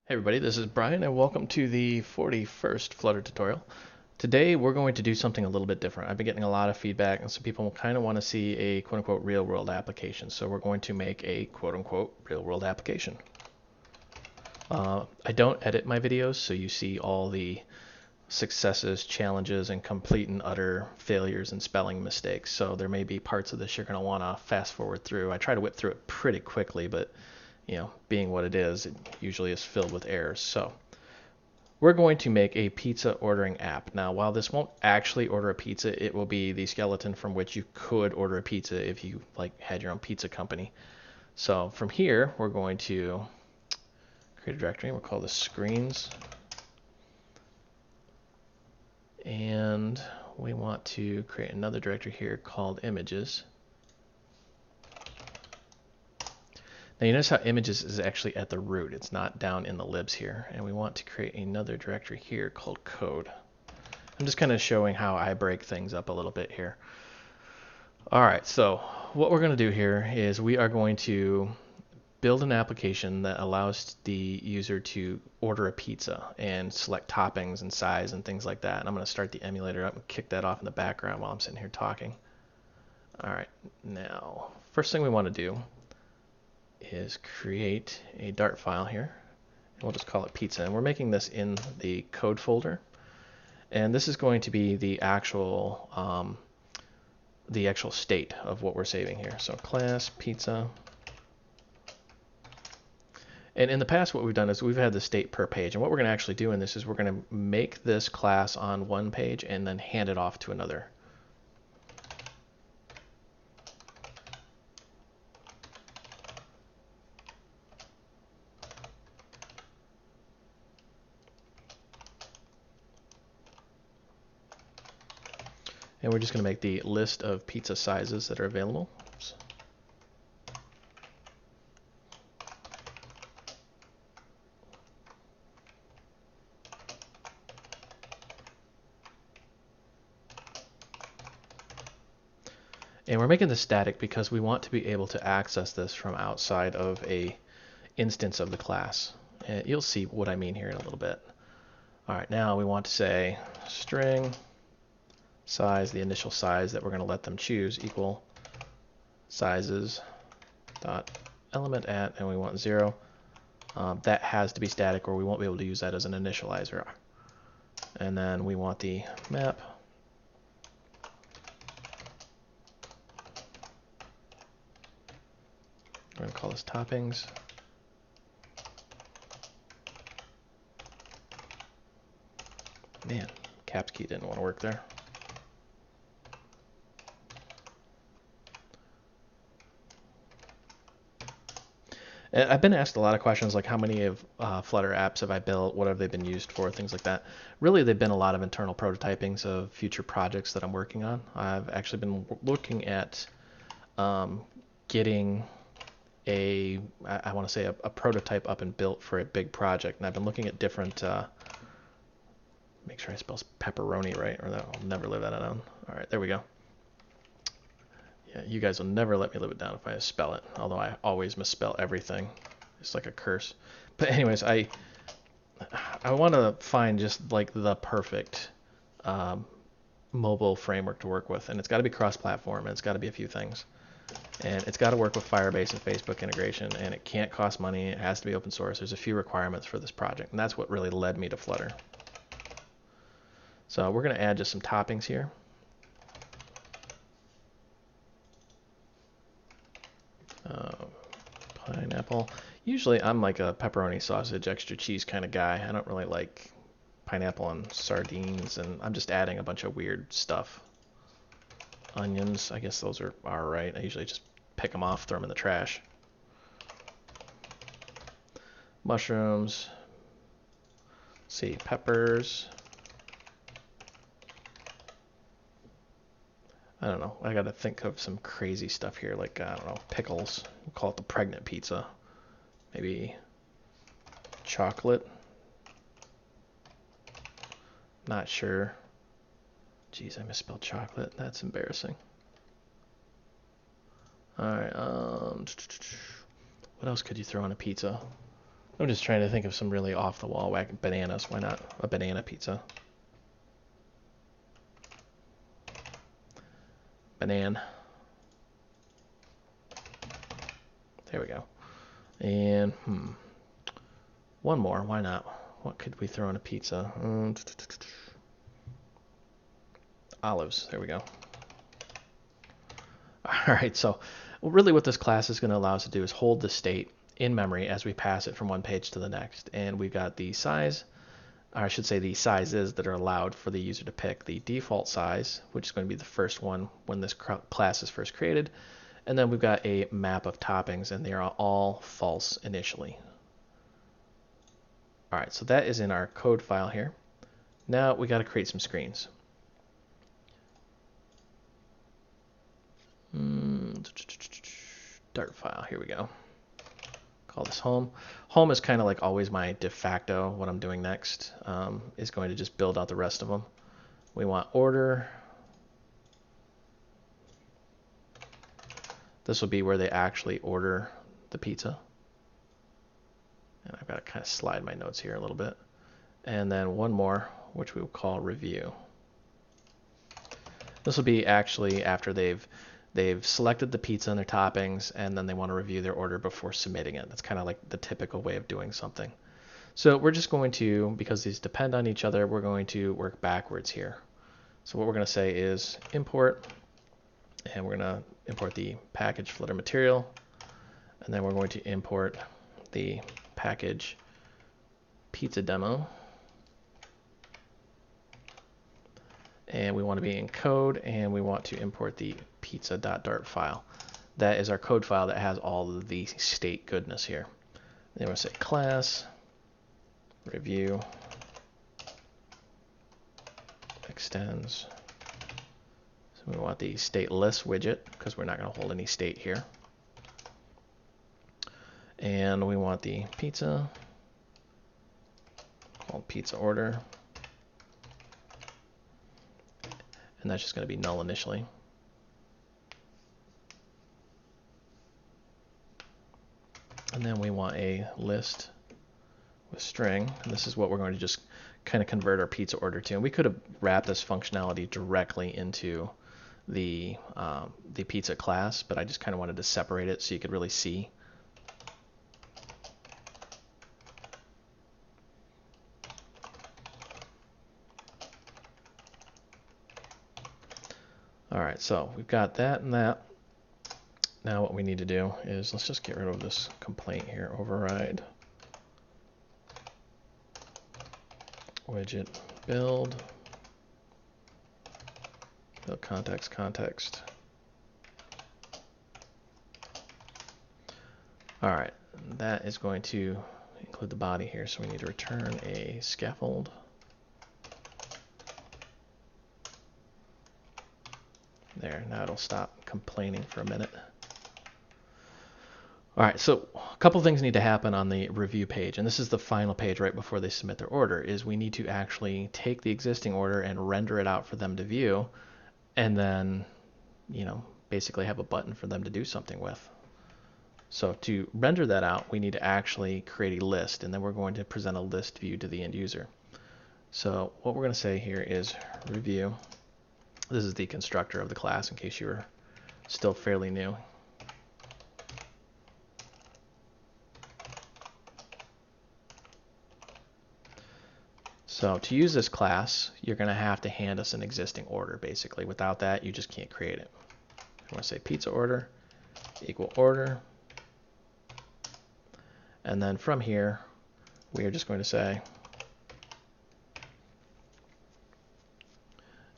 Hey everybody, this is Brian and welcome to the 41st Flutter tutorial. Today we're going to do something a little bit different. I've been getting a lot of feedback and some people kind of want to see a quote-unquote real-world application. So we're going to make a quote-unquote real-world application. I don't edit my videos, so you see all the successes, challenges, and complete and utter failures and spelling mistakes. So there may be parts of this you're going to want to fast forward through. I try to whip through it pretty quickly, but being what it usually is filled with errors. So we're going to make a pizza ordering app. Now, while this won't actually order a pizza, it will be the skeleton from which you could order a pizza if you had your own pizza company. So from here, we're going to create a directory. We'll call this screens. And we want to create another directory here called images. Now you notice how images is actually at the root. It's not down in the libs here. And we want to create another directory here called code. I'm just kind of showing how I break things up a little bit here. All right, so what we're going to do here is we are going to build an application that allows the user to order a pizza and select toppings and size and things like that. And I'm going to start the emulator up and kick that off in the background while I'm sitting here talking. All right, now first thing we want to do is create a Dart file here. And we'll just call it pizza. And we're making this in the code folder. And this is going to be the actual state of what we're saving here. So class pizza. And in the past, what we've done is we've had the state per page. And what we're going to actually do in this is we're going to make this class on one page and then hand it off to another. And we're just going to make the list of pizza sizes that are available. Oops. And we're making this static because we want to be able to access this from outside of a instance of the class. And you'll see what I mean here in a little bit. All right, now we want to say string size, the initial size that we're going to let them choose, equal sizes dot element at, and we want 0. That has to be static or we won't be able to use that as an initializer. And then we want the map we're going to call this toppings. Man, caps key didn't want to work there. And I've been asked a lot of questions like how many of Flutter apps have I built, what have they been used for, things like that. Really, they've been a lot of internal prototypings of future projects that I'm working on. I've actually been looking at getting I want to say a prototype up and built for a big project. And I've been looking at different, make sure I spell pepperoni right, or I'll never live that down. All right, there we go. Yeah, you guys will never let me live it down if I spell it, although I always misspell everything. It's like a curse. But anyways, I want to find just like the perfect mobile framework to work with, and it's got to be cross-platform, and it's got to be a few things. And it's got to work with Firebase and Facebook integration, and it can't cost money. It has to be open source. There's a few requirements for this project, and that's what really led me to Flutter. So we're going to add just some toppings here. Pineapple. Usually I'm like a pepperoni, sausage, extra cheese kind of guy. I don't really like pineapple on sardines, and I'm just adding a bunch of weird stuff. Onions, I guess those are right. I usually just pick them off, throw them in the trash. Mushrooms. Let's see, peppers. I don't know. I got to think of some crazy stuff here, like, I don't know, pickles. We'll call it the pregnant pizza. Maybe chocolate. Not sure. Jeez, I misspelled chocolate. That's embarrassing. All right. What else could you throw on a pizza? I'm just trying to think of some really off-the-wall bananas. Why not a banana pizza? Banana. There we go. And one more. Why not? What could we throw in a pizza? Olives. There we go. All right. So really what this class is going to allow us to do is hold the state in memory as we pass it from one page to the next. And we've got the size, or I should say the sizes that are allowed for the user to pick. The default size, which is going to be the first one when this class is first created. And then we've got a map of toppings, and they are all false initially. All right, so that is in our code file here. Now we got to create some screens. Dart file, here we go. Call this home. Home is kind of like always my de facto. What I'm doing next is going to just build out the rest of them. We want order. This will be where they actually order the pizza. And I've got to kind of slide my notes here a little bit. And then one more, which we will call review. This will be actually after they've selected the pizza and their toppings, and then they want to review their order before submitting it. That's kind of like the typical way of doing something. So we're just going to, because these depend on each other, we're going to work backwards here. So what we're going to say is import, and we're going to import the package Flutter material, and then we're going to import the package pizza demo. And we want to be in code, and we want to import the pizza.dart file. That is our code file that has all of the state goodness here. Then we'll say class, review, extends. So we want the stateless widget because we're not going to hold any state here. And we want the pizza called pizza order. And that's just going to be null initially. And then we want a list with string. And this is what we're going to just kind of convert our pizza order to. And we could have wrapped this functionality directly into the pizza class, but I just kind of wanted to separate it so you could really see. All right, so we've got that and that. Now what we need to do is let's just get rid of this complaint here. Override widget build context. All right, that is going to include the body here, so we need to return a scaffold. There, now it'll stop complaining for a minute. All right, so a couple things need to happen on the review page, and this is the final page right before they submit their order, is we need to actually take the existing order and render it out for them to view, and then, basically have a button for them to do something with. So to render that out, we need to actually create a list, and then we're going to present a list view to the end user. So what we're going to say here is review. This is the constructor of the class in case you were still fairly new. So to use this class, you're going to have to hand us an existing order, basically. Without that, you just can't create it. I'm going to say pizza order equal order. And then from here, we are just going to say,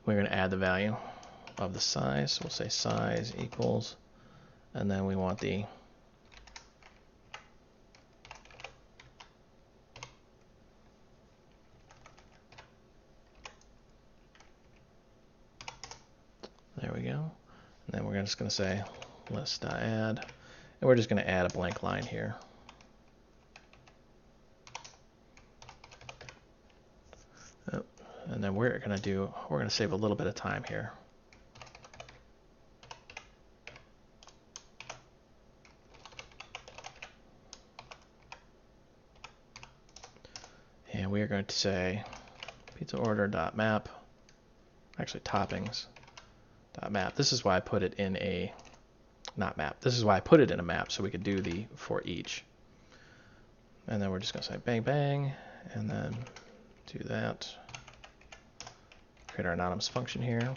we're going to add the value of the size. So we'll say size equals, and then we want the there we go. And then we're just going to say list.add, and we're just going to add a blank line here. And then we're going to save a little bit of time here. And we are going to say pizza order dot map, actually toppings dot map. This is why I put it in a, not map. This is why I put it in a map so we could do the for each. And then we're just going to say bang bang, and then do that. Create our anonymous function here.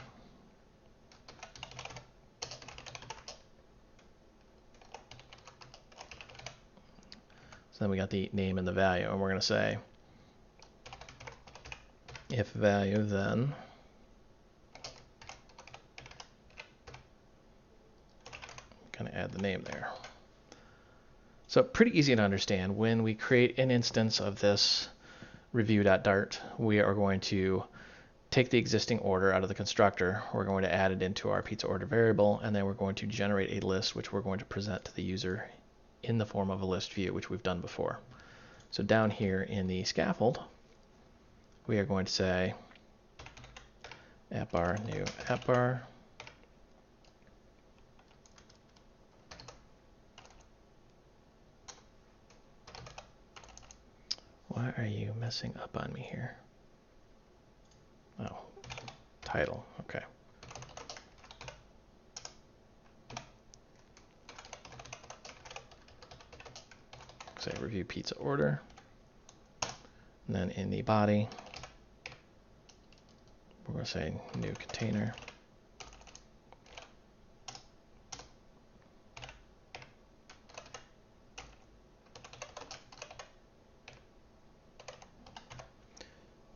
So then we got the name and the value, and we're going to say if value, then kind of add the name there. So pretty easy to understand. When we create an instance of this review.dart, we are going to take the existing order out of the constructor. We're going to add it into our pizza order variable, and then we're going to generate a list which we're going to present to the user in the form of a list view, which we've done before. So down here in the scaffold, we are going to say app bar new app bar. Why are you messing up on me here? Oh, title, okay. Say review pizza order. And then in the body, we're going to say new container.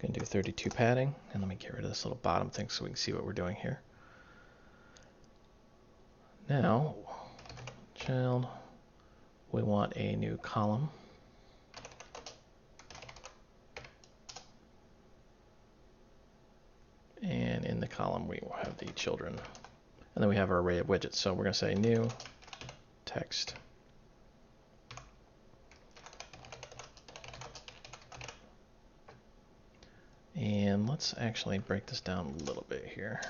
Going to do 32 padding, and let me get rid of this little bottom thing so we can see what we're doing here. Now, child, we want a new column. And in the column, we will have the children. And then we have our array of widgets. So we're going to say new text. And let's actually break this down a little bit here.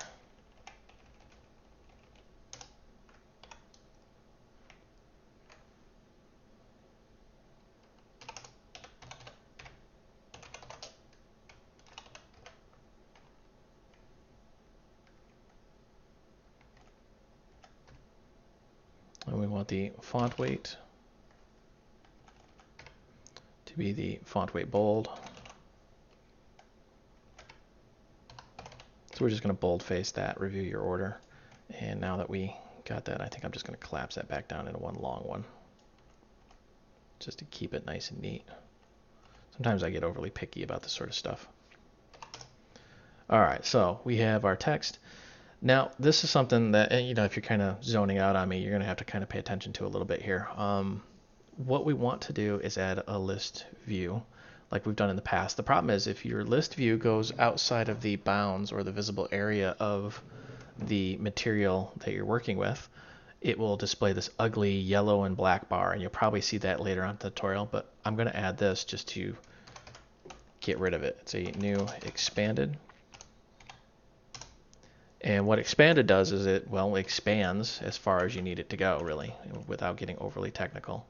And we want the font weight to be the font weight bold. So we're just going to boldface that, review your order. And now that we got that, I think I'm just going to collapse that back down into one long one, just to keep it nice and neat. Sometimes I get overly picky about this sort of stuff. All right, so we have our text. Now, this is something that, you know, if you're kind of zoning out on me, you're going to have to kind of pay attention to a little bit here. What we want to do is add a list view like we've done in the past. The problem is if your list view goes outside of the bounds or the visible area of the material that you're working with, it will display this ugly yellow and black bar, and you'll probably see that later on in the tutorial, but I'm going to add this just to get rid of it. It's a new expanded. And what expanded does is it, well, expands as far as you need it to go, really, without getting overly technical.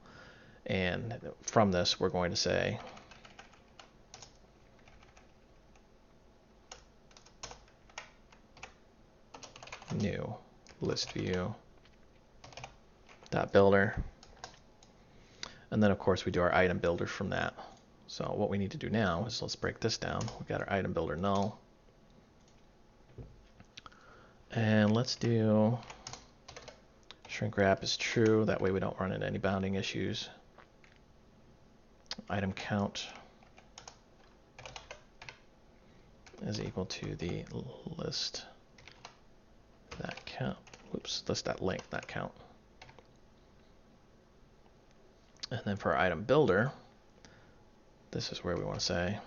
And from this, we're going to say new list view dot builder. And then, of course, we do our item builder from that. So what we need to do now is let's break this down. We've got our item builder null. And let's do shrink wrap is true. That way we don't run into any bounding issues. Item count is equal to the list that count. Whoops, list that length, not count. And then for our item builder, this is where we want to say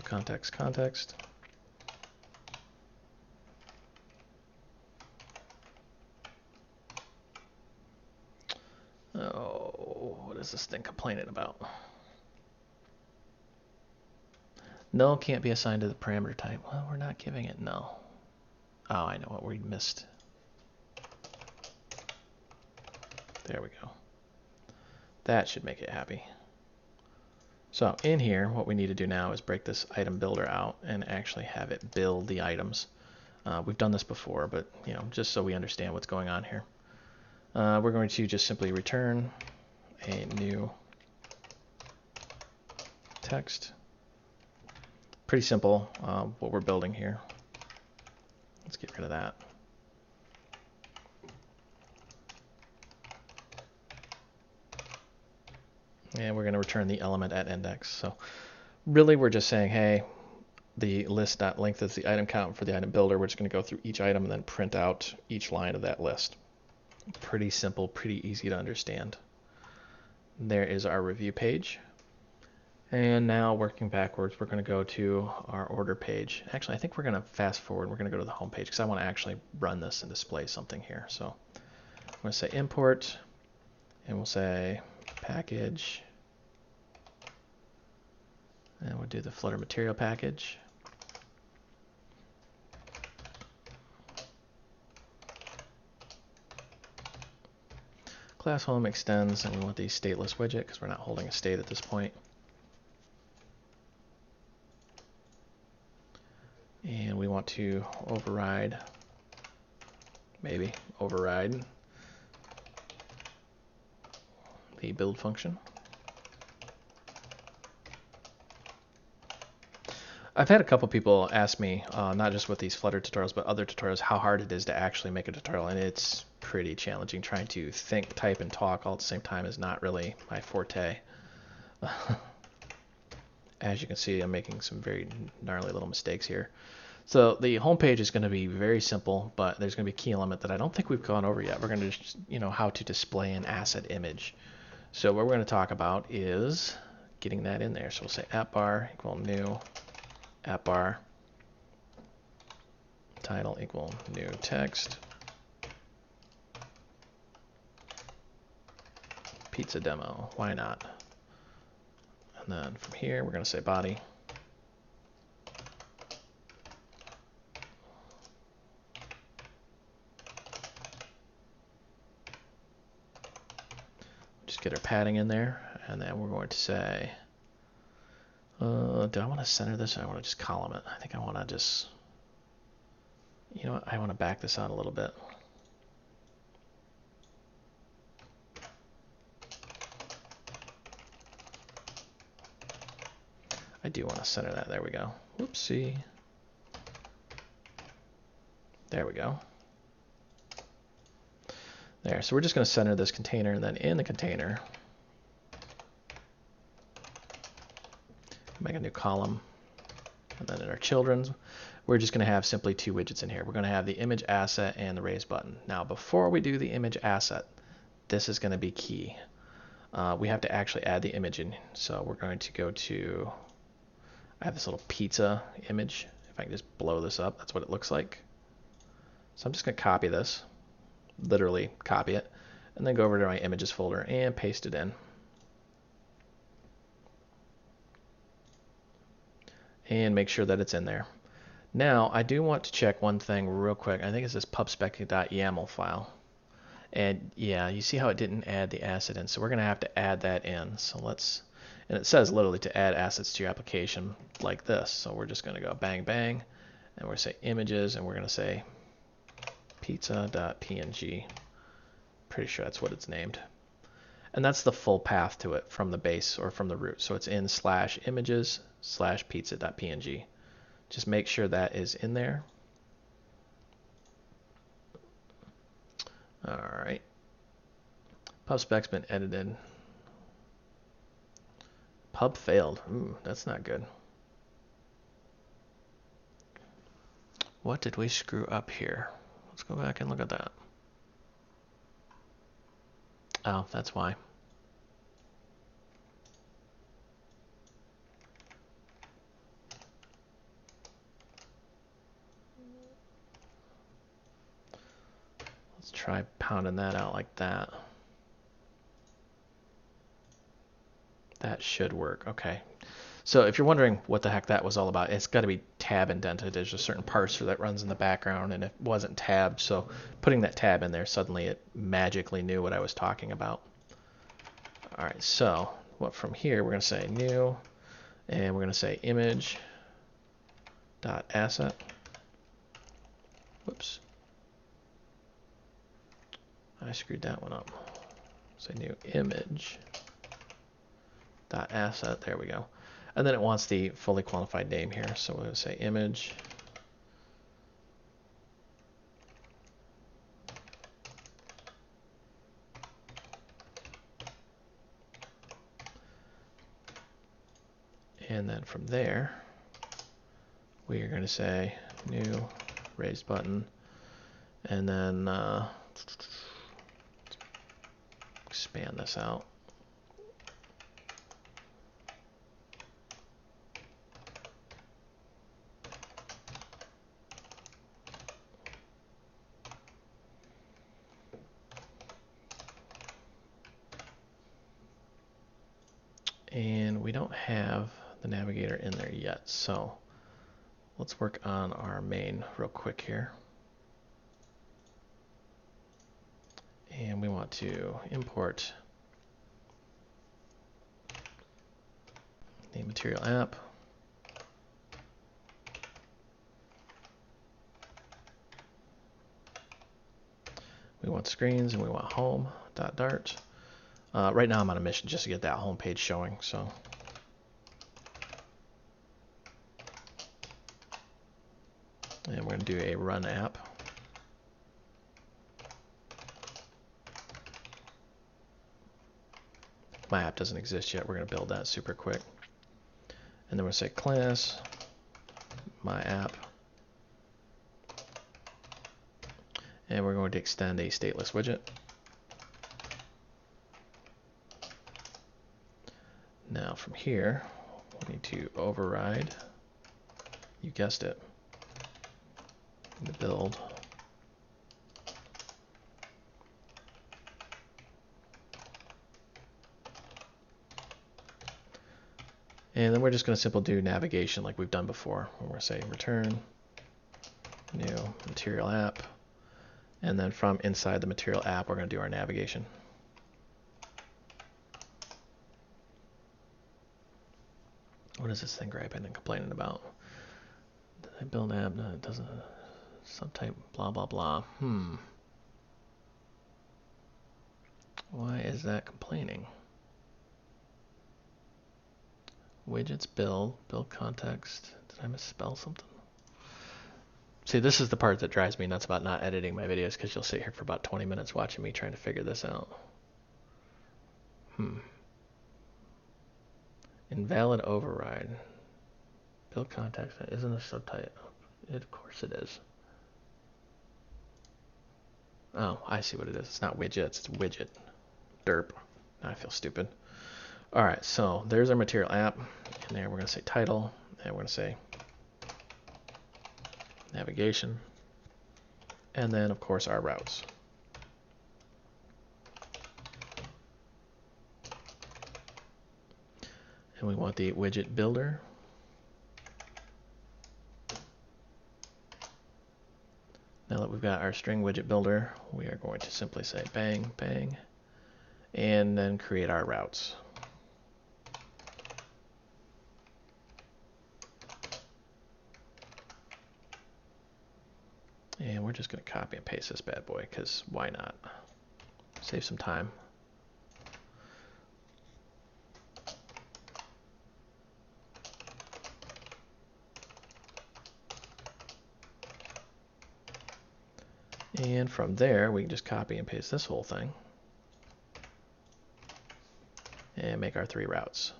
context. Oh, what is this thing complaining about? Null can't be assigned to the parameter type. Well, we're not giving it null. Oh, I know what we missed. There we go. That should make it happy. So in here, what we need to do now is break this item builder out and actually have it build the items. We've done this before, but just so we understand what's going on here. We're going to just simply return a new text. Pretty simple what we're building here. Let's get rid of that. And we're going to return the element at index. So really we're just saying, hey, the list.length is the item count for the item builder. We're just going to go through each item and then print out each line of that list. Pretty simple, pretty easy to understand. There is our review page. And now working backwards, we're going to go to our order page. Actually, I think we're going to fast forward. We're going to go to the home page because I want to actually run this and display something here. So I'm going to say import, and we'll say package. And we'll do the Flutter material package. Class home extends, and we want the stateless widget because we're not holding a state at this point. And we want to override the build function. I've had a couple people ask me, not just with these Flutter tutorials, but other tutorials, how hard it is to actually make a tutorial, and it's pretty challenging. Trying to think, type, and talk all at the same time is not really my forte. As you can see, I'm making some very gnarly little mistakes here. So the home page is going to be very simple, but there's going to be a key element that I don't think we've gone over yet. We're going to just, how to display an asset image. So what we're going to talk about is getting that in there. So we'll say app bar equal new app bar, title equal new text, pizza demo, why not? And then from here we're going to say body. Just get our padding in there, and then we're going to say, do I want to center this or I want to just column it? I think I want to just, I want to back this out a little bit. I do want to center that. There we go. Whoopsie. There we go. There. So we're just going to center this container, and then in the container, make a new column. And then in our children's, we're just going to have simply two widgets in here. We're going to have the image asset and the raise button. Now, before we do the image asset, this is going to be key. We have to actually add the image in. So we're going to go to, I have this little pizza image. If I can just blow this up, that's what it looks like. So I'm just going to copy this, literally copy it, and then go over to my images folder and paste it in. And make sure that it's in there. Now, I do want to check one thing real quick. I think it's this pubspec.yaml file. And yeah, you see how it didn't add the asset in. So we're going to have to add that in. So let's, and it says literally to add assets to your application like this. So we're just going to go bang, bang, and we're going to say images, and we're going to say pizza.png. Pretty sure that's what it's named. And that's the full path to it from the base or from the root. So it's in /images/pizza.png. Just make sure that is in there. All right. PubSpec's been edited. Pub failed. Ooh, that's not good. What did we screw up here? Let's go back and look at that. Oh, that's why. Let's try pounding that out like that. That should work. Okay. So if you're wondering what the heck that was all about, it's got to be tab indented. There's a certain parser that runs in the background, and it wasn't tabbed. So putting that tab in there, suddenly it magically knew what I was talking about. All right, so what from here we're going to say new, and we're going to say image dot asset. Whoops, I screwed that one up. Say new image dot asset. There we go. And then it wants the fully qualified name here, so we're going to say image. And then from there, we are going to say new raised button, and then expand this out. And we don't have the navigator in there yet, so let's work on our main real quick here. And we want to import the material app. We want screens, and we want home.dart. Right now I'm on a mission just to get that home page showing, so. And we're going to do a run app. My app doesn't exist yet. We're going to build that super quick. And then we'll say class, my app. And we're going to extend a stateless widget. Now from here, we need to override, you guessed it, the build. And then we're just going to simply do navigation like we've done before. We're going to say return new material app. And then from inside the material app, we're going to do our navigation. What is this thing griping and complaining about? Did I build an app? No, it doesn't. Subtype blah, blah, blah. Why is that complaining? Widgets, build context. Did I misspell something? See, this is the part that drives me nuts about not editing my videos, because you'll sit here for about 20 minutes watching me trying to figure this out. Invalid override. Build context. Isn't a subtype? Of course it is. Oh, I see what it is. It's not widgets, it's widget. Derp. Now I feel stupid. Alright, so there's our material app. And there we're going to say title. And we're going to say navigation. And then, of course, our routes. And we want the widget builder. Now that we've got our string widget builder, we are going to simply say bang, bang, and then create our routes. And we're just going to copy and paste this bad boy, because why not? Save some time. And from there, we can just copy and paste this whole thing and make our 3 routes.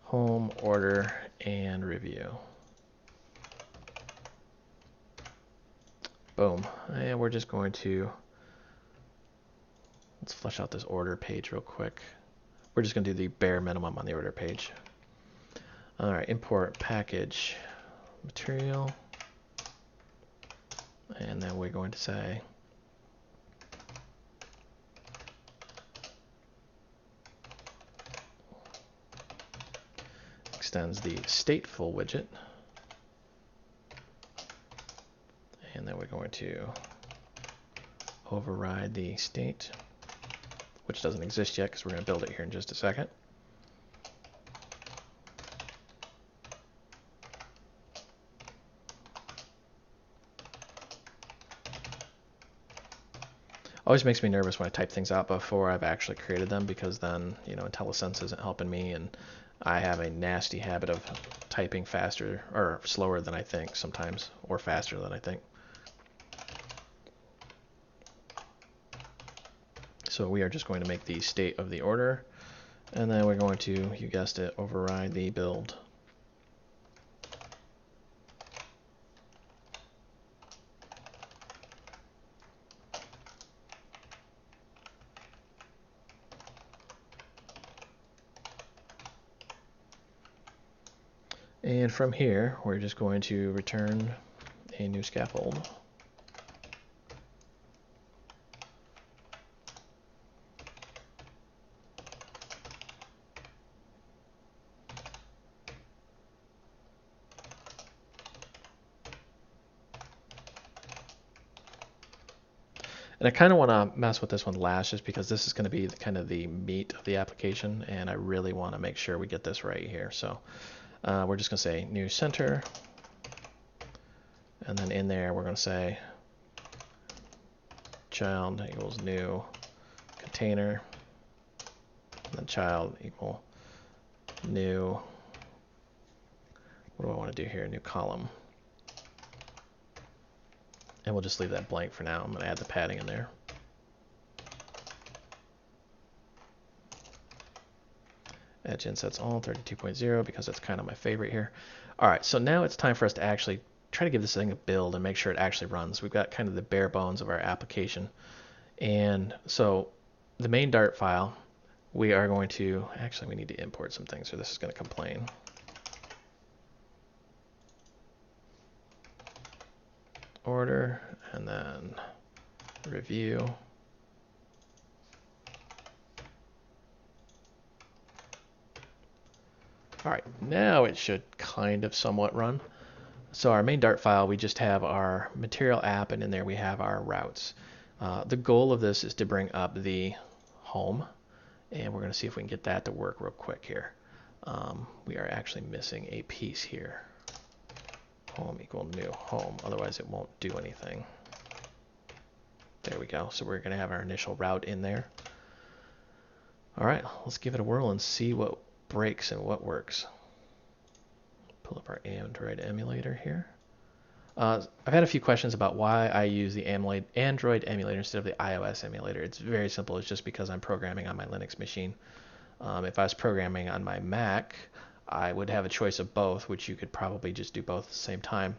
Home, order, and review. Boom. And we're just going to, let's flesh out this order page real quick. We're just going to do the bare minimum on the order page. All right, import package material. And then we're going to say extends the stateful widget. And then we're going to override the state which doesn't exist yet because we're going to build it here in just a second. Always makes me nervous when I type things out before I've actually created them, because then, you know, IntelliSense isn't helping me, and I have a nasty habit of typing faster or slower than I think sometimes, or faster than I think. So we are just going to make the state of the order, and then we're going to, you guessed it, override the build. And from here, we're just going to return a new scaffold. And I kind of want to mess with this one last, just because this is going to be kind of the meat of the application, and I really want to make sure we get this right here. So we're just going to say new center, and then in there we're going to say child equals new container, and then child equal new, what do I want to do here, new column. And we'll just leave that blank for now. I'm going to add the padding in there. Edge insets all 32.0 because that's kind of my favorite here. All right, so now it's time for us to actually try to give this thing a build and make sure it actually runs. We've got kind of the bare bones of our application. And so the main Dart file, we are going to, actually we need to import some things, so this is going to complain. Order, and then review. All right, now it should kind of somewhat run. So our main Dart file, we just have our material app, and in there we have our routes. The goal of this is to bring up the home, and we're going to see if we can get that to work real quick here. We are actually missing a piece here. Home equal new home, otherwise it won't do anything. There we go. So we're going to have our initial route in there. All right, let's give it a whirl and see what breaks and what works. Pull up our Android emulator here. I've had a few questions about why I use the Android emulator instead of the iOS emulator. It's very simple. It's just because I'm programming on my Linux machine. If I was programming on my Mac, I would have a choice of both, which you could probably just do both at the same time.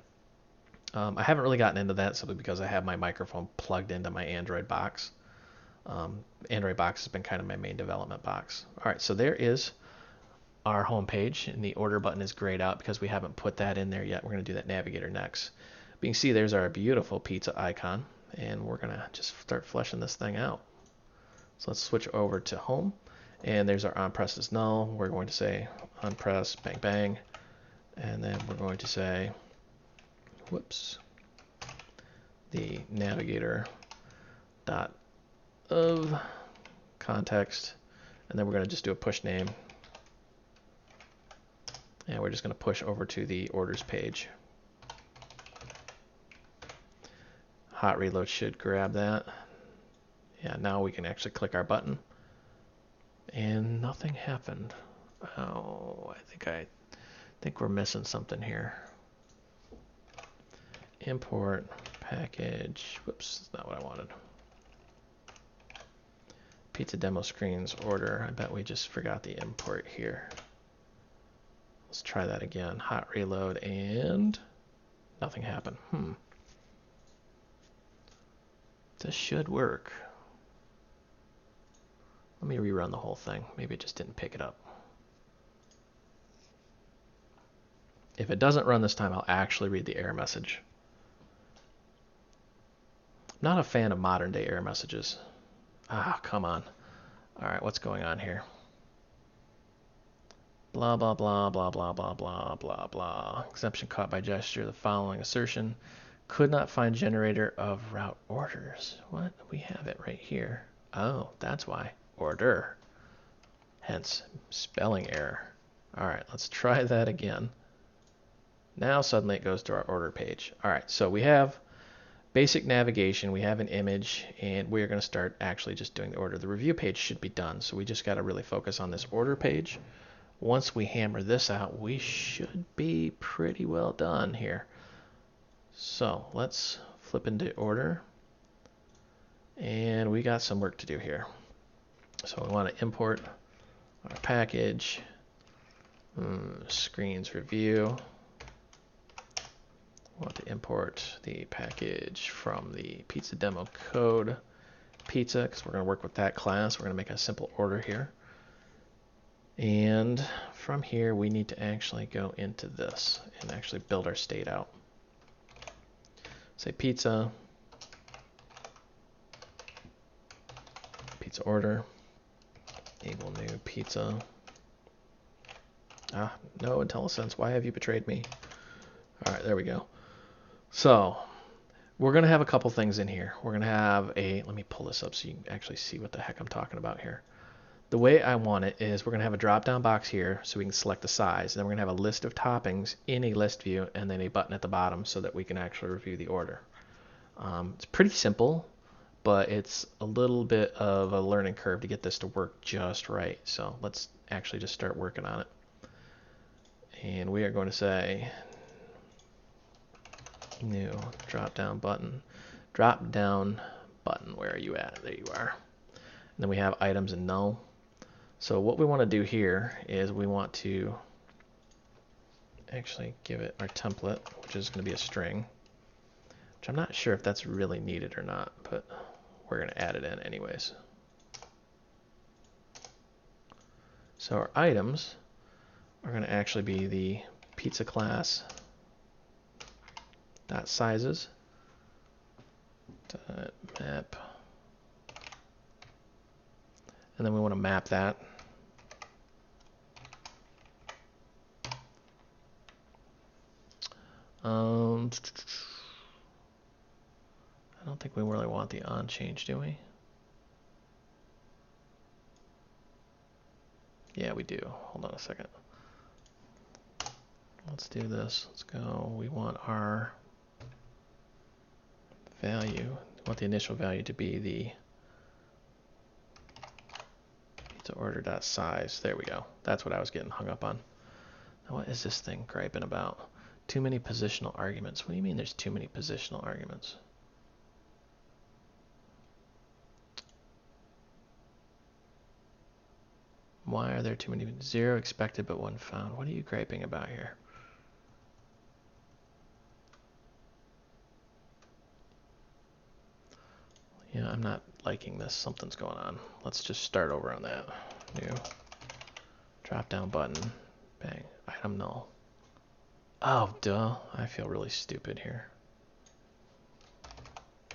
I haven't really gotten into that simply because I have my microphone plugged into my Android box. Android box has been kind of my main development box. All right, so there is our home page, and the order button is grayed out because we haven't put that in there yet. We're going to do that navigator next. But you can see there's our beautiful pizza icon, and we're going to just start fleshing this thing out. So let's switch over to home, and there's our onPress is null. We're going to say onPress bang bang, and then we're going to say, whoops, the navigator dot of context, and then we're going to just do a push name, and we're just going to push over to the orders page. Hot reload should grab that. Yeah, now we can actually click our button, and nothing happened. Oh, I think we're missing something here. Import package. Whoops, that's not what I wanted. Pizza demo screens order. I bet we just forgot the import here. Let's try that again. Hot reload, and nothing happened. This should work. Let me rerun the whole thing. Maybe it just didn't pick it up. If it doesn't run this time, I'll actually read the error message. I'm not a fan of modern day error messages. Ah, come on. All right, what's going on here? Blah, blah, blah, blah, blah, blah, blah, blah, blah. Exception caught by gesture. The following assertion. Could not find generator of route orders. What? We have it right here. Oh, that's why. order. Hence, spelling error. All right, let's try that again. Now suddenly it goes to our order page. All right, so we have basic navigation, we have an image, and we're going to start actually just doing the order. The review page should be done, so we just got to really focus on this order page. Once we hammer this out, we should be pretty well done here. So let's flip into order, and we got some work to do here. So we want to import our package, screens review. We want to import the package from the pizza demo code pizza, because we're going to work with that class. We're going to make a simple order here. And from here, we need to actually go into this and actually build our state out. Say pizza, pizza order, enable new pizza. No, IntelliSense, why have you betrayed me? All right, there we go. So we're going to have a couple things in here. We're going to have let me pull this up so you can actually see what the heck I'm talking about here. The way I want it is we're going to have a drop-down box here so we can select the size. And then we're going to have a list of toppings in a list view and then a button at the bottom so that we can actually review the order. It's pretty simple, but it's a little bit of a learning curve to get this to work just right. So let's actually just start working on it. And we are going to say new drop-down button. Drop-down button, where are you at? There you are. And then we have items and null. So what we want to do here is we want to actually give it our template, which is going to be a string, which I'm not sure if that's really needed or not, but we're going to add it in anyways. So our items are going to actually be the pizza class dot sizes dot map, and then we want to map that. I don't think we really want the on change, do we? Yeah, we do. Hold on a second. Let's do this. Let's go. We want our value. We want the initial value to be the pizza order.size. There we go. That's what I was getting hung up on. Now, what is this thing griping about? Too many positional arguments. What do you mean there's too many positional arguments? Why are there too many? 0 expected but 1 found. What are you griping about here? Yeah, I'm not liking this. Something's going on. Let's just start over on that. New drop down button. Bang. Item null. Oh, duh. I feel really stupid here.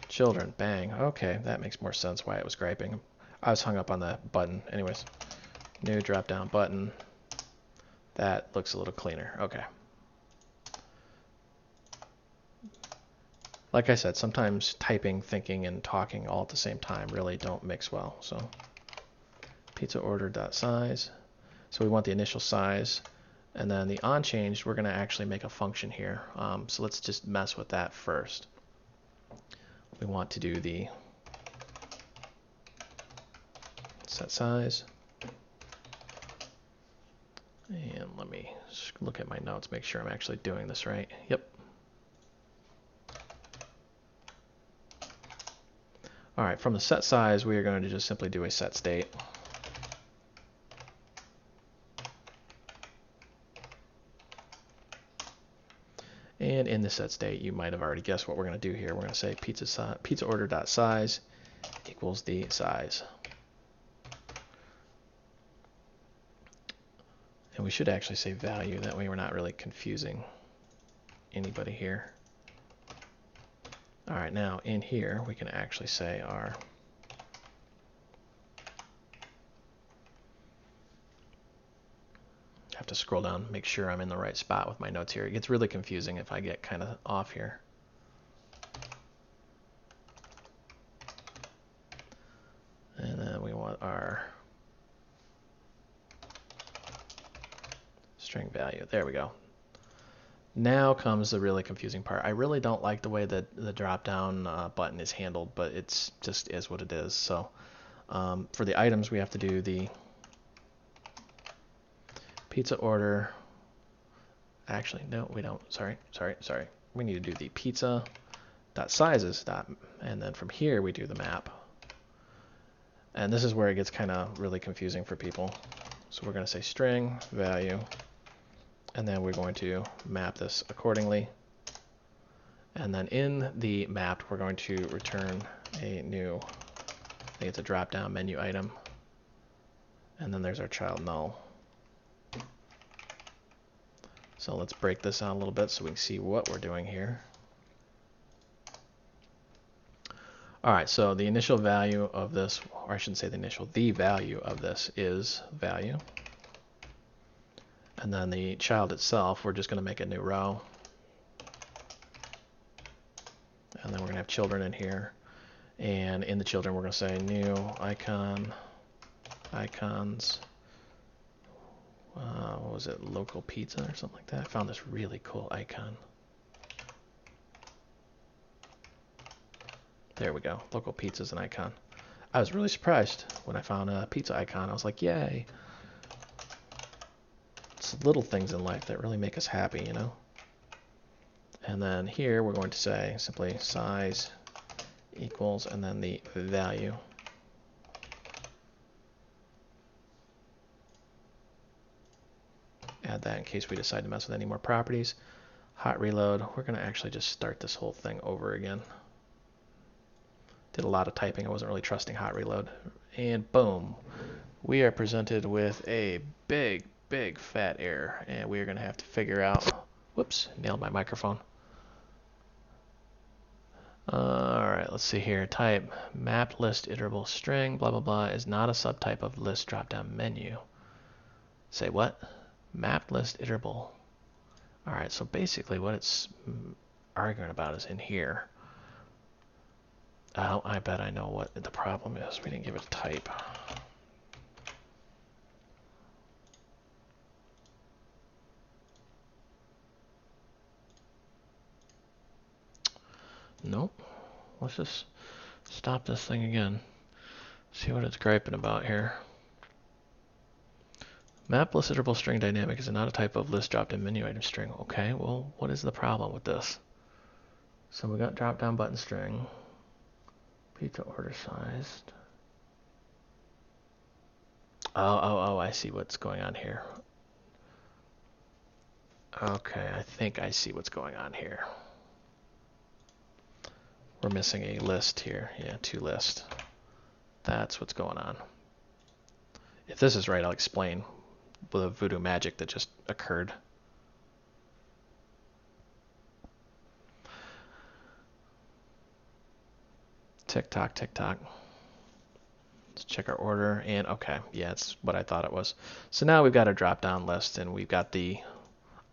Children. Bang. Okay, that makes more sense why it was griping. I was hung up on the button. Anyways. New drop down button. That looks a little cleaner. Okay. Like I said, sometimes typing, thinking, and talking all at the same time really don't mix well. So pizza order.size. So we want the initial size. And then the on change, we're going to actually make a function here. So let's just mess with that first. We want to do the set size. And let me look at my notes, make sure I'm actually doing this right. Yep. All right, from the set size, we are going to just simply do a set state. And in the set state, you might have already guessed what we're going to do here. We're going to say pizza order.size equals the size. And we should actually say value. That way we're not really confusing anybody here. All right, now in here, we can actually say our have to scroll down, make sure I'm in the right spot with my notes here. It gets really confusing if I get kind of off here. And then we want our string value. There we go. Now comes the really confusing part. I really don't like the way that the drop-down button is handled, but it's just is what it is. So for the items, we have to do the pizza order. Actually, no, we don't. Sorry. We need to do the pizza dot sizes dot, and then from here we do the map. And this is where it gets kind of really confusing for people. So we're going to say string value, and then we're going to map this accordingly. And then in the mapped, we're going to return a new, I think it's a drop-down menu item. And then there's our child null. So let's break this out a little bit so we can see what we're doing here. All right, so the initial value of this, or I shouldn't say the initial, the value of this is value. And then the child itself, we're just going to make a new row. And then we're going to have children in here. And in the children, we're going to say new icon, icons, what was it, local pizza or something like that. I found this really cool icon. There we go, local pizza is an icon. I was really surprised when I found a pizza icon. I was like, yay. It's little things in life that really make us happy, you know. And then here we're going to say simply size equals and then the value. Add that in case we decide to mess with any more properties. Hot reload. We're going to actually just start this whole thing over again. Did a lot of typing. I wasn't really trusting hot reload. And boom. We are presented with a big fat error. And we are going to have to figure out... Whoops, nailed my microphone. Alright, let's see here. Type mapped list iterable string blah blah blah is not a subtype of list drop-down menu. Say what? Mapped list iterable. Alright, so basically what it's arguing about is in here. Oh, I bet I know what the problem is. We didn't give it a type. Nope. Let's just stop this thing again. See what it's griping about here. Map list iterable string dynamic is not a type of list drop-down menu item string. Okay, well, what is the problem with this? So we got drop-down button string. Pizza order sized. Oh, I see what's going on here. Okay, I think I see what's going on here. We're missing a list here. Yeah, to list. That's what's going on. If this is right, I'll explain the voodoo magic that just occurred. Tick tock, tick tock. Let's check our order, and okay, yeah, it's what I thought it was. So now we've got a drop-down list, and we've got the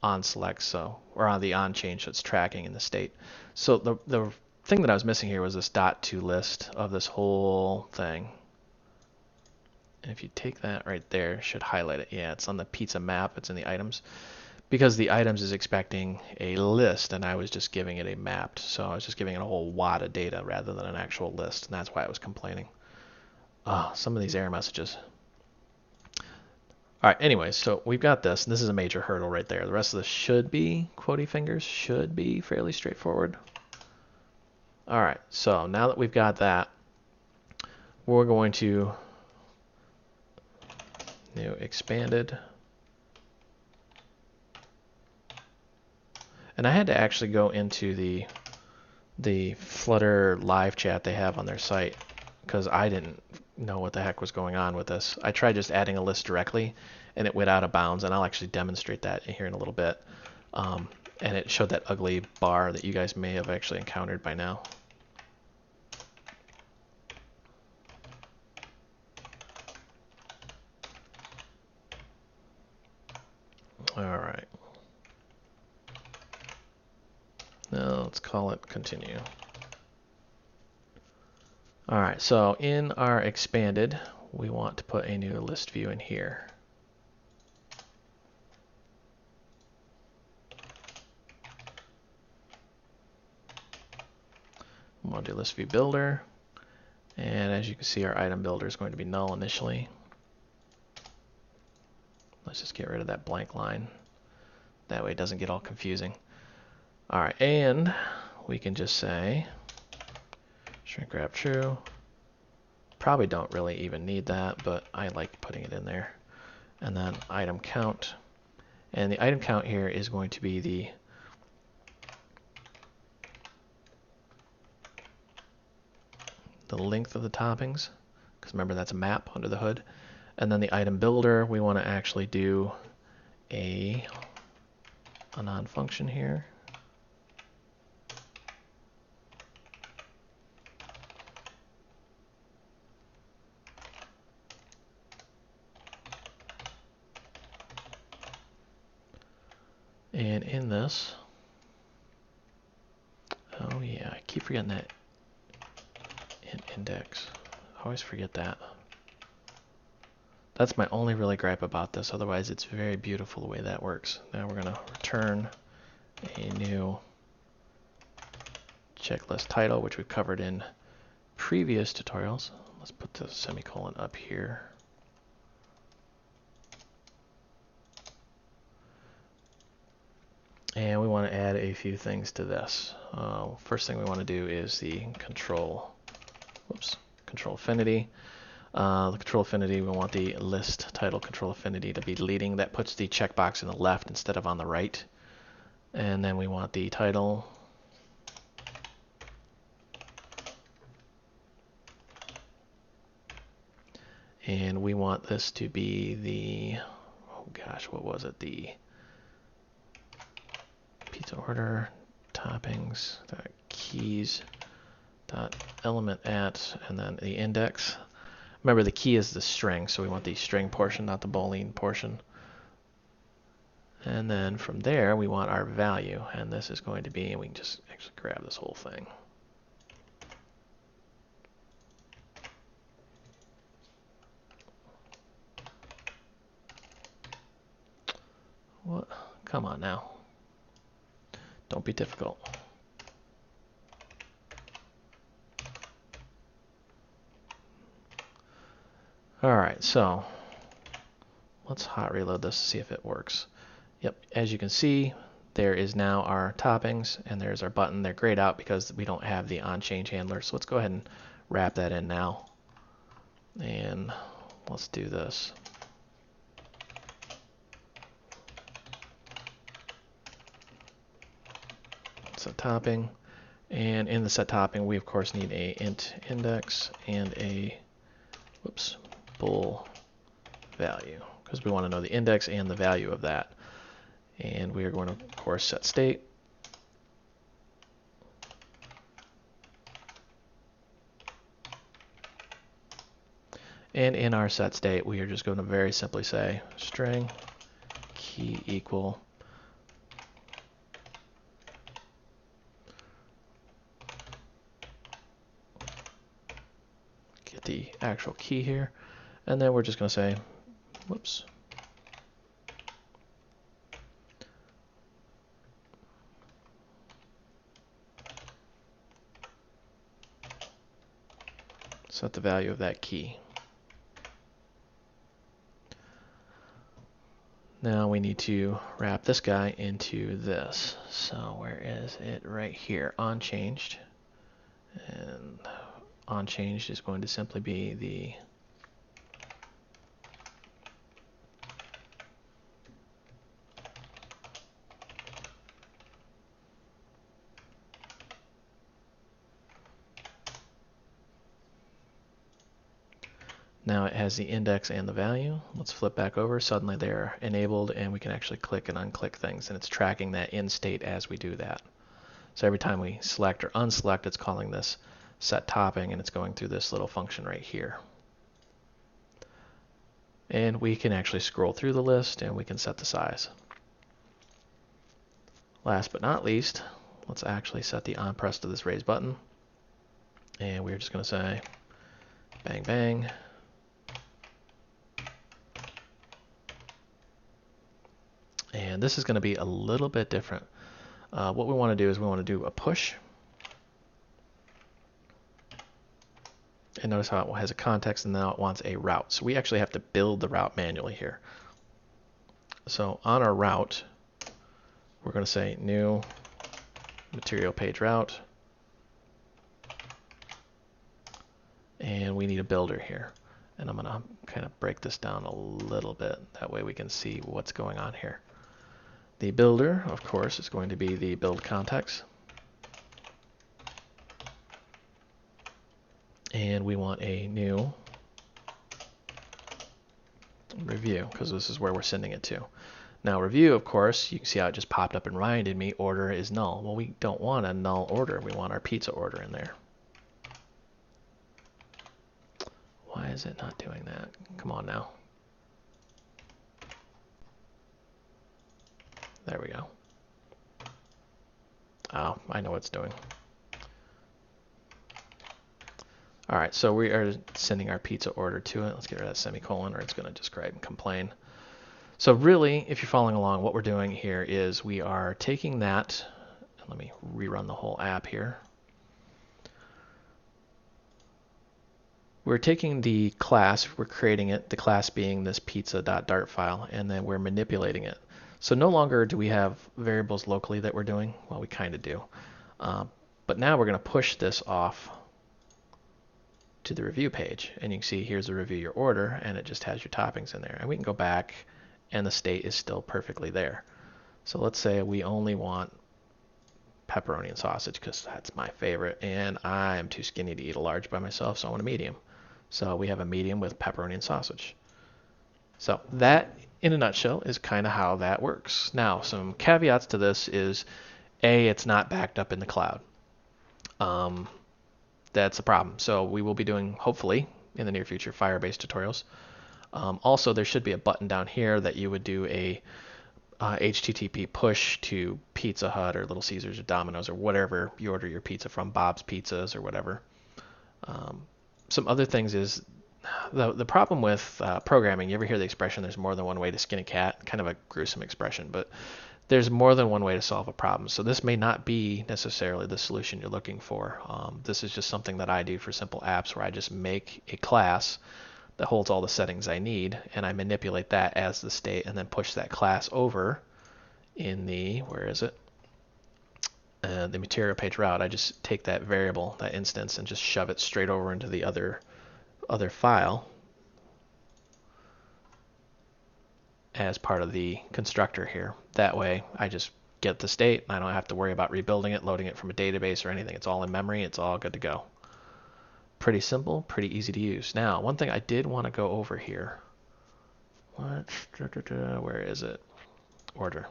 on select, so or on the on change, so it's tracking in the state. So the thing that I was missing here was this dot to list of this whole thing. And if you take that right there, it should highlight it. Yeah, it's on the pizza map. It's in the items. Because the items is expecting a list, and I was just giving it a mapped. So I was just giving it a whole wad of data rather than an actual list, and that's why I was complaining. Some of these error messages. All right, anyways, so we've got this, and this is a major hurdle right there. The rest of this should be, quotey fingers, should be fairly straightforward. All right, so now that we've got that, we're going to new expanded. And I had to actually go into the Flutter live chat they have on their site because I didn't know what the heck was going on with this. I tried just adding a list directly, and it went out of bounds, and I'll actually demonstrate that here in a little bit. And it showed that ugly bar that you guys may have actually encountered by now. All right. Now let's call it continue. All right, so in our expanded, we want to put a new list view in here. want to do list view builder. And as you can see, our item builder is going to be null initially. Let's just get rid of that blank line. That way it doesn't get all confusing. All right, and we can just say shrink wrap true. Probably don't really even need that, but I like putting it in there. And then item count. And the item count here is going to be the length of the toppings, because remember that's a map under the hood. And then the item builder, we want to actually do a non-function here. And in this, oh yeah, I keep forgetting that index. I always forget that. That's my only really gripe about this. Otherwise, it's very beautiful the way that works. Now we're going to return a new checklist title, which we've covered in previous tutorials. Let's put the semicolon up here. And we want to add a few things to this. First thing we want to do is the control affinity. The control affinity, we want the list title control affinity to be leading. That puts the checkbox in the left instead of on the right. And then we want the title. And we want this to be the, oh gosh, what was it? The pizza order, toppings, keys, dot element at, and then the index. Remember, the key is the string, so we want the string portion, not the boolean portion. And then from there, we want our value, and this is going to be, and we can just actually grab this whole thing. What? Come on now. Don't be difficult. Alright, so let's hot reload this to see if it works. Yep, as you can see, there is now our toppings, and there's our button. They're grayed out because we don't have the onChange handler. So let's go ahead and wrap that in now. And let's do this. Set topping. And in the set topping, we of course need a int index and a bool value, because we want to know the index and the value of that. And we are going to, of course, set state. And in our set state, we are just going to very simply say string key equal get the actual key here. And then we're just going to say, set the value of that key. Now we need to wrap this guy into this. So where is it? Right here, onChanged. And onChanged is going to simply be the now it has the index and the value. Let's flip back over. Suddenly they're enabled, and we can actually click and unclick things, and it's tracking that in state as we do that. So every time we select or unselect, it's calling this set topping, and it's going through this little function right here. And we can actually scroll through the list, and we can set the size. Last but not least, let's actually set the on press to this raise button. And we're just going to say bang bang. And this is going to be a little bit different. What we want to do is we want to do a push. And notice how it has a context and now it wants a route. So we actually have to build the route manually here. So on our route, we're going to say new material page route. And we need a builder here. And I'm going to kind of break this down a little bit. That way we can see what's going on here. The builder, of course, is going to be the build context. And we want a new review, because this is where we're sending it to. Now review, of course, you can see how it just popped up and reminded me order is null. Well, we don't want a null order. We want our pizza order in there. Why is it not doing that? Come on now. There we go. Oh, I know what it's doing. All right, so we are sending our pizza order to it. Let's get rid of that semicolon or it's going to describe and complain. So really, if you're following along, what we're doing here is we are taking that, let me rerun the whole app here. We're taking the class, we're creating it, the class being this pizza.dart file, and then we're manipulating it. So no longer do we have variables locally that we're doing. Well, we kind of do. But now we're going to push this off to the review page. And you can see here's the review your order, and it just has your toppings in there. And we can go back, and the state is still perfectly there. So let's say we only want pepperoni and sausage because that's my favorite, and I'm too skinny to eat a large by myself, so I want a medium. So we have a medium with pepperoni and sausage. So that, in a nutshell, is kind of how that works. Now, some caveats to this is, A, it's not backed up in the cloud. That's a problem. So we will be doing, hopefully, in the near future, Firebase tutorials. Also, there should be a button down here that you would do a HTTP push to Pizza Hut or Little Caesars or Domino's or whatever you order your pizza from, Bob's Pizzas or whatever. Some other things is the problem with programming. You ever hear the expression, there's more than one way to skin a cat? Kind of a gruesome expression, but there's more than one way to solve a problem. So this may not be necessarily the solution you're looking for. This is just something that I do for simple apps where I just make a class that holds all the settings I need, and I manipulate that as the state and then push that class over in the, where is it? The material page route. I just take that variable, that instance, and just shove it straight over into the other file as part of the constructor here. That way I just get the state. I don't have to worry about rebuilding it, loading it from a database or anything. It's all in memory. It's all good to go. Pretty simple, pretty easy to use. Now, one thing I did want to go over here. Where is it? Order.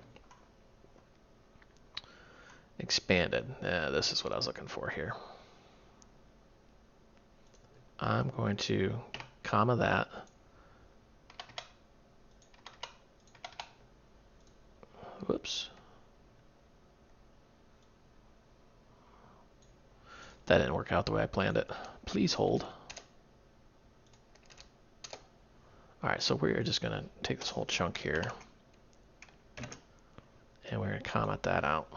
Expanded. This is what I was looking for here. I'm going to comma that. Whoops. That didn't work out the way I planned it. Please hold. All right, so we're just going to take this whole chunk here, and we're going to comment that out.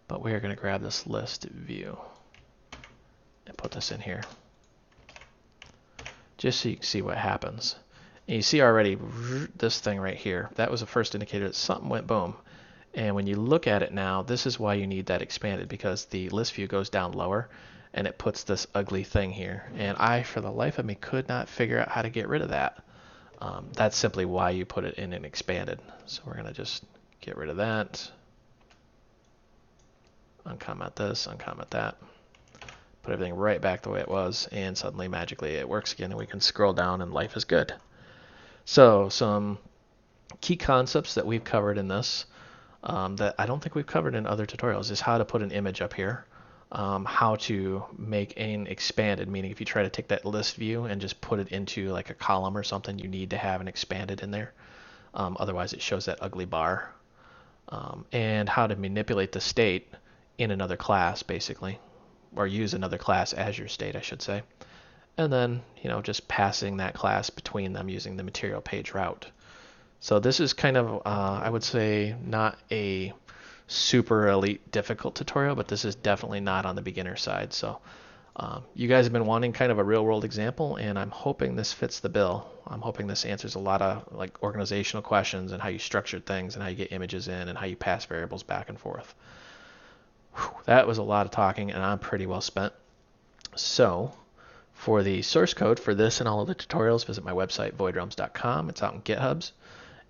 But we're going to grab this list view and put this in here, just so you can see what happens. And you see already this thing right here. That was the first indicator that something went boom. And when you look at it now, this is why you need that expanded, because the list view goes down lower and it puts this ugly thing here. And I, for the life of me, could not figure out how to get rid of that. That's simply why you put it in an expanded. So we're going to just get rid of that. Uncomment this, uncomment that. Put everything right back the way it was, and suddenly, magically, it works again, and we can scroll down, and life is good. So some key concepts that we've covered in this that I don't think we've covered in other tutorials is how to put an image up here, how to make an expanded, meaning if you try to take that list view and just put it into like a column or something, you need to have an expanded in there. Otherwise, it shows that ugly bar. And how to manipulate the state in another class, basically, or use another class as your state, I should say. And then, just passing that class between them using the material page route. So this is kind of, I would say, not a super elite difficult tutorial, but this is definitely not on the beginner side. So you guys have been wanting kind of a real world example, and I'm hoping this fits the bill. I'm hoping this answers a lot of like organizational questions and how you structure things and how you get images in and how you pass variables back and forth. Whew, that was a lot of talking, and I'm pretty well spent. So for the source code for this and all of the tutorials, visit my website, voidrealms.com. It's out in GitHubs.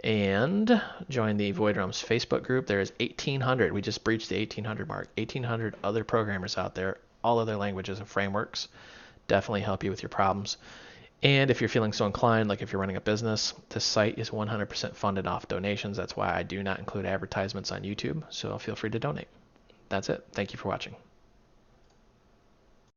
And join the Void Realms Facebook group. There is 1,800. We just breached the 1,800 mark. 1,800 other programmers out there, all other languages and frameworks. Definitely help you with your problems. And if you're feeling so inclined, like if you're running a business, this site is 100% funded off donations. That's why I do not include advertisements on YouTube. So feel free to donate. That's it. Thank you for watching.